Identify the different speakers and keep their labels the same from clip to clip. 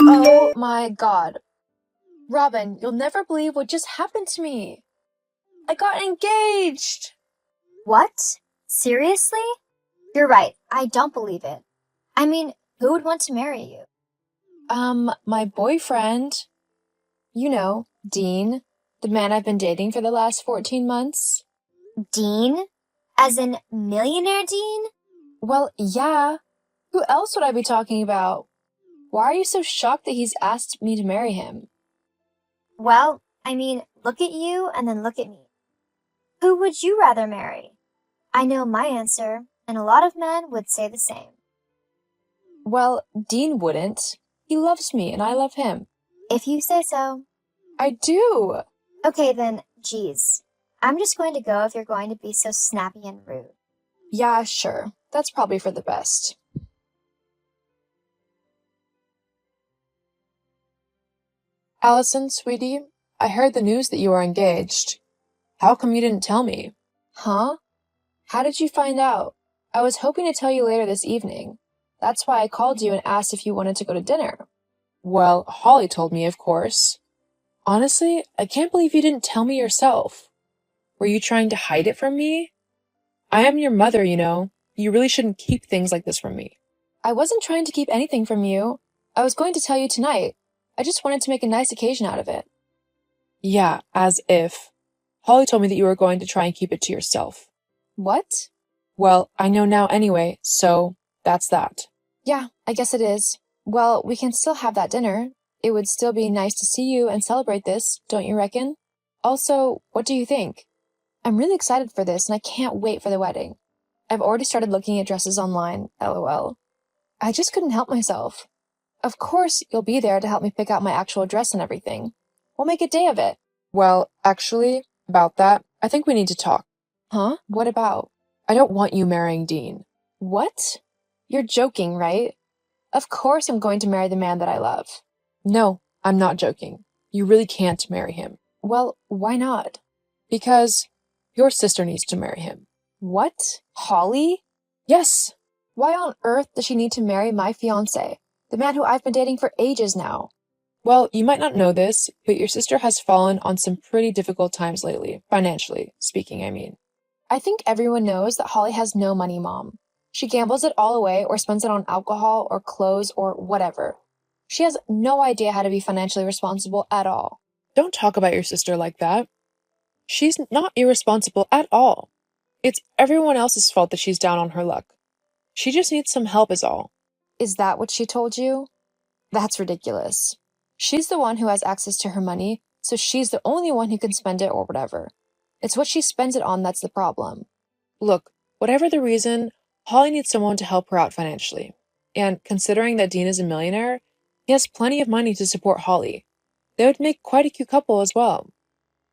Speaker 1: Oh my God. Robin, you'll never believe what just happened to me. I got engaged.
Speaker 2: What? Seriously? You're right, I don't believe it. I mean, who would want to marry you?
Speaker 1: My boyfriend. You know, Dean, the man I've been dating for the last 14 months.
Speaker 2: Dean? As in millionaire Dean?
Speaker 1: Well, yeah. Who else would I be talking about? Why are you so shocked that he's asked me to marry him?
Speaker 2: Well, I mean, look at you and then look at me. Who would you rather marry? I know my answer, and a lot of men would say the same.
Speaker 1: Well, Dean wouldn't. He loves me and I love him.
Speaker 2: If you say so.
Speaker 1: I do.
Speaker 2: Okay then, geez. I'm just going to go if you're going to be so snappy and rude.
Speaker 1: Yeah, sure. That's probably for the best. Allison, sweetie, I heard the news that you are engaged. How come you didn't tell me? Huh? How did you find out? I was hoping to tell you later this evening. That's why I called you and asked if you wanted to go to dinner. Well, Holly told me, of course. Honestly, I can't believe you didn't tell me yourself. Were you trying to hide it from me? I am your mother, you know. You really shouldn't keep things like this from me. I wasn't trying to keep anything from you. I was going to tell you tonight. I just wanted to make a nice occasion out of it. Yeah, as if. Holly told me that you were going to try and keep it to yourself. What? Well, I know now anyway, so that's that. Yeah, I guess it is. Well, we can still have that dinner. It would still be nice to see you and celebrate this, don't you reckon? Also, what do you think? I'm really excited for this and I can't wait for the wedding. I've already started looking at dresses online, lol. I just couldn't help myself. Of course, you'll be there to help me pick out my actual dress and everything. We'll make a day of it. Well, actually, about that, I think we need to talk. Huh? What about? I don't want you marrying Dean. What? You're joking, right? Of course I'm going to marry the man that I love. No, I'm not joking. You really can't marry him. Well, why not? Because your sister needs to marry him. What? Holly? Yes. Why on earth does she need to marry my fiancé, the man who I've been dating for ages now? Well, you might not know this, but your sister has fallen on some pretty difficult times lately, financially speaking, I mean. I think everyone knows that Holly has no money, Mom. She gambles it all away or spends it on alcohol or clothes or whatever. She has no idea how to be financially responsible at all. Don't talk about your sister like that. She's not irresponsible at all. It's everyone else's fault that she's down on her luck. She just needs some help is all. Is that what she told you? That's ridiculous. She's the one who has access to her money, so she's the only one who can spend it or whatever. It's what she spends it on that's the problem. Look, whatever the reason, Holly needs someone to help her out financially. And considering that Dean is a millionaire, he has plenty of money to support Holly. They would make quite a cute couple as well.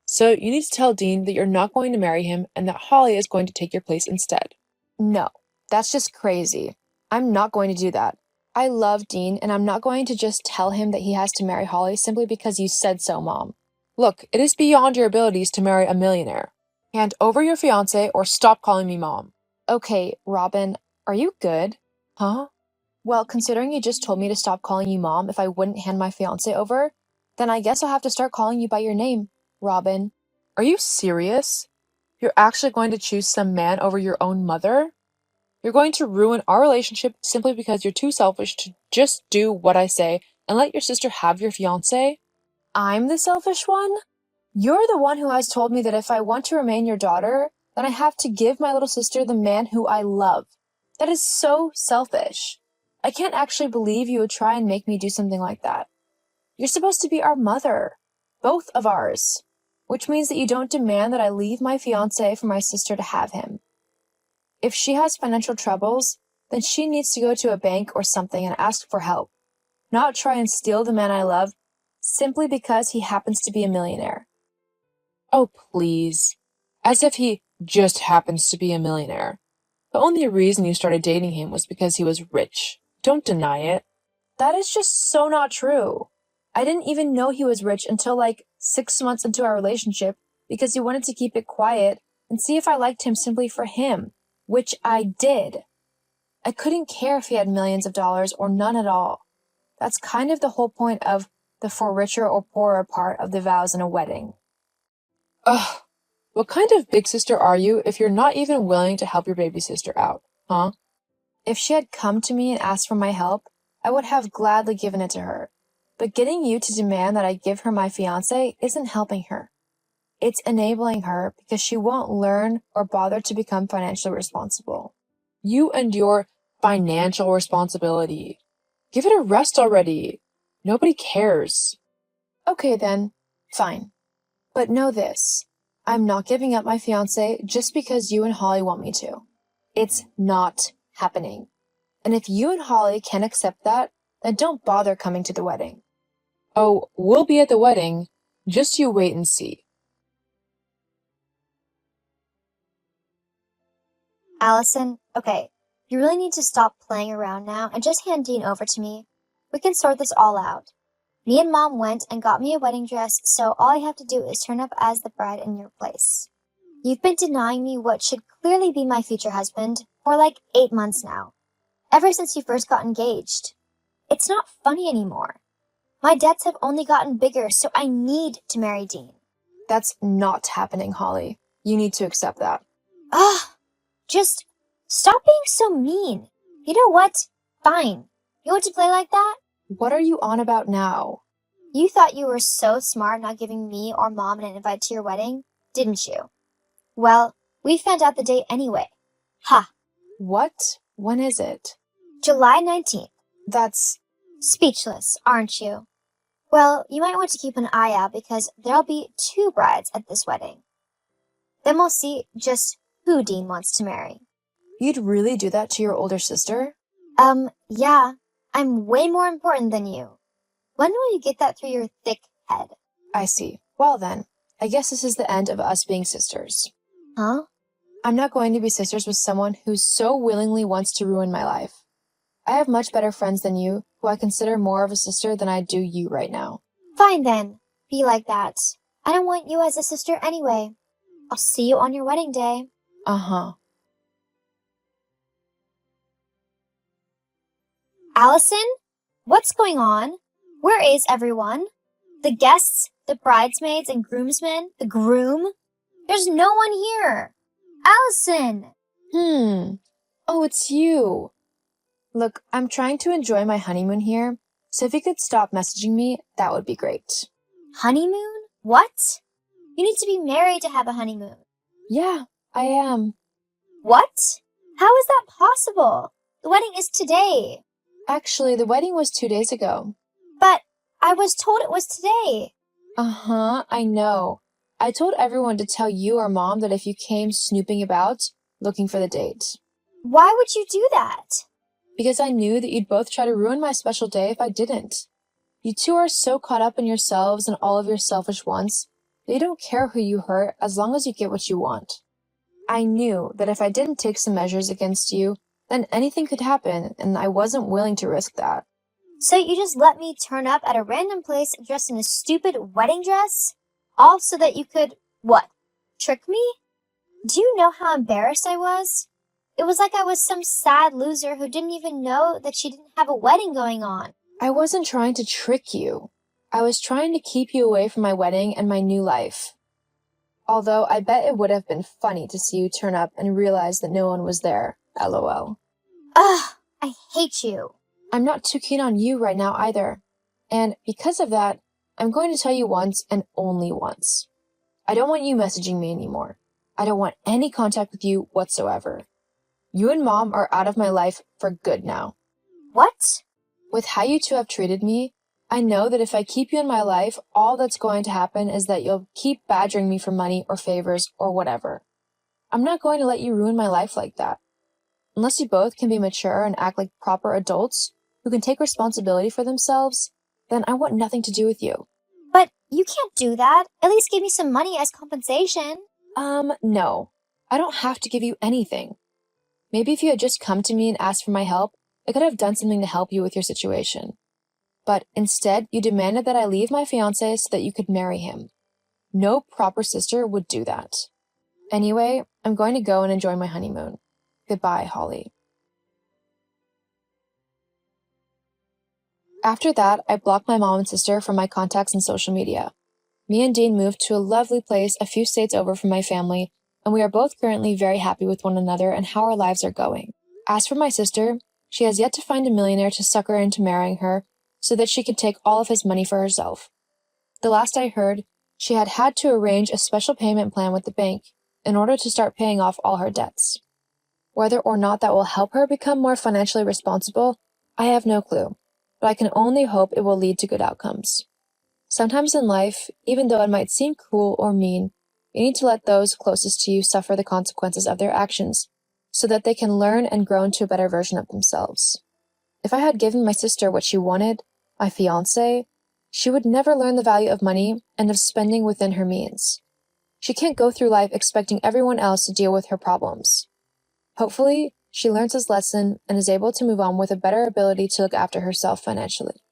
Speaker 1: So you need to tell Dean that you're not going to marry him and that Holly is going to take your place instead. No, that's just crazy. I'm not going to do that. I love Dean, and I'm not going to just tell him that he has to marry Holly simply because you said so, Mom. Look, it is beyond your abilities to marry a millionaire. Hand over your fiancé or stop calling me Mom. Okay, Robin, are you good? Huh? Well, considering you just told me to stop calling you Mom if I wouldn't hand my fiancé over, then I guess I'll have to start calling you by your name, Robin. Are you serious? You're actually going to choose some man over your own mother? You're going to ruin our relationship simply because you're too selfish to just do what I say and let your sister have your fiancé? I'm the selfish one? You're the one who has told me that if I want to remain your daughter, then I have to give my little sister the man who I love. That is so selfish. I can't actually believe you would try and make me do something like that. You're supposed to be our mother. Both of ours. Which means that you don't demand that I leave my fiancé for my sister to have him. If she has financial troubles, then she needs to go to a bank or something and ask for help, not try and steal the man I love simply because he happens to be a millionaire. Oh, please. As if he just happens to be a millionaire. The only reason you started dating him was because he was rich. Don't deny it. That is just so not true. I didn't even know he was rich until like 6 months into our relationship because he wanted to keep it quiet and see if I liked him simply for him. Which I did. I couldn't care if he had millions of dollars or none at all. That's kind of the whole point of the for richer or poorer part of the vows in a wedding. Ugh, what kind of big sister are you if you're not even willing to help your baby sister out, huh? If she had come to me and asked for my help, I would have gladly given it to her. But getting you to demand that I give her my fiancé isn't helping her. It's enabling her because she won't learn or bother to become financially responsible. You and your financial responsibility. Give it a rest already. Nobody cares. Okay then, fine. But know this, I'm not giving up my fiancé just because you and Holly want me to. It's not happening. And if you and Holly can't accept that, then don't bother coming to the wedding. Oh, we'll be at the wedding. Just you wait and see.
Speaker 2: Allison, okay, you really need to stop playing around now and just hand Dean over to me. We can sort this all out. Me and Mom went and got me a wedding dress, so all I have to do is turn up as the bride in your place. You've been denying me what should clearly be my future husband for like 8 months now, ever since you first got engaged. It's not funny anymore. My debts have only gotten bigger, so I need to marry Dean.
Speaker 1: That's not happening, Holly. You need to accept that.
Speaker 2: Ugh, just stop being so mean. You know what? Fine. You want to play like that?
Speaker 1: What are you on about now?
Speaker 2: You thought you were so smart not giving me or Mom an invite to your wedding, didn't you? Well, we found out the date anyway. Ha!
Speaker 1: What? When is it?
Speaker 2: July 19th.
Speaker 1: That's...
Speaker 2: Speechless, aren't you? Well, you might want to keep an eye out because there'll be 2 brides at this wedding. Then we'll see just who Dean wants to marry.
Speaker 1: You'd really do that to your older sister?
Speaker 2: Yeah. I'm way more important than you. When will you get that through your thick head?
Speaker 1: I see. Well then, I guess this is the end of us being sisters.
Speaker 2: Huh?
Speaker 1: I'm not going to be sisters with someone who so willingly wants to ruin my life. I have much better friends than you, who I consider more of a sister than I do you right now.
Speaker 2: Fine then. Be like that. I don't want you as a sister anyway. I'll see you on your wedding day.
Speaker 1: Uh-huh.
Speaker 2: Allison? What's going on? Where is everyone? The guests, the bridesmaids and groomsmen, the groom? There's no one here. Allison!
Speaker 1: Oh, it's you. Look, I'm trying to enjoy my honeymoon here, so if you could stop messaging me, that would be great.
Speaker 2: Honeymoon? What? You need to be married to have a honeymoon.
Speaker 1: Yeah, I am.
Speaker 2: What? How is that possible? The wedding is today.
Speaker 1: Actually, the wedding was 2 days ago.
Speaker 2: But I was told it was today.
Speaker 1: Uh-huh, I know. I told everyone to tell you or Mom that if you came snooping about, looking for the date.
Speaker 2: Why would you do that?
Speaker 1: Because I knew that you'd both try to ruin my special day if I didn't. You two are so caught up in yourselves and all of your selfish wants that you don't care who you hurt as long as you get what you want. I knew that if I didn't take some measures against you, then anything could happen, and I wasn't willing to risk that.
Speaker 2: So you just let me turn up at a random place dressed in a stupid wedding dress? All so that you could, what, trick me? Do you know how embarrassed I was? It was like I was some sad loser who didn't even know that she didn't have a wedding going on.
Speaker 1: I wasn't trying to trick you. I was trying to keep you away from my wedding and my new life. Although I bet it would have been funny to see you turn up and realize that no one was there. LOL.
Speaker 2: Ugh, I hate you.
Speaker 1: I'm not too keen on you right now either. And because of that, I'm going to tell you once and only once. I don't want you messaging me anymore. I don't want any contact with you whatsoever. You and Mom are out of my life for good now.
Speaker 2: What?
Speaker 1: With how you two have treated me, I know that if I keep you in my life, all that's going to happen is that you'll keep badgering me for money or favors or whatever. I'm not going to let you ruin my life like that. Unless you both can be mature and act like proper adults who can take responsibility for themselves, then I want nothing to do with you.
Speaker 2: But you can't do that. At least give me some money as compensation.
Speaker 1: No. I don't have to give you anything. Maybe if you had just come to me and asked for my help, I could have done something to help you with your situation. But instead, you demanded that I leave my fiancé so that you could marry him. No proper sister would do that. Anyway, I'm going to go and enjoy my honeymoon. Goodbye, Holly. After that, I blocked my mom and sister from my contacts and social media. Me and Dean moved to a lovely place a few states over from my family, and we are both currently very happy with one another and how our lives are going. As for my sister, she has yet to find a millionaire to sucker her into marrying her so that she could take all of his money for herself. The last I heard, she had had to arrange a special payment plan with the bank in order to start paying off all her debts. Whether or not that will help her become more financially responsible, I have no clue, but I can only hope it will lead to good outcomes. Sometimes in life, even though it might seem cruel or mean, you need to let those closest to you suffer the consequences of their actions so that they can learn and grow into a better version of themselves. If I had given my sister what she wanted, my fiancé, she would never learn the value of money and of spending within her means. She can't go through life expecting everyone else to deal with her problems. Hopefully, she learns this lesson and is able to move on with a better ability to look after herself financially.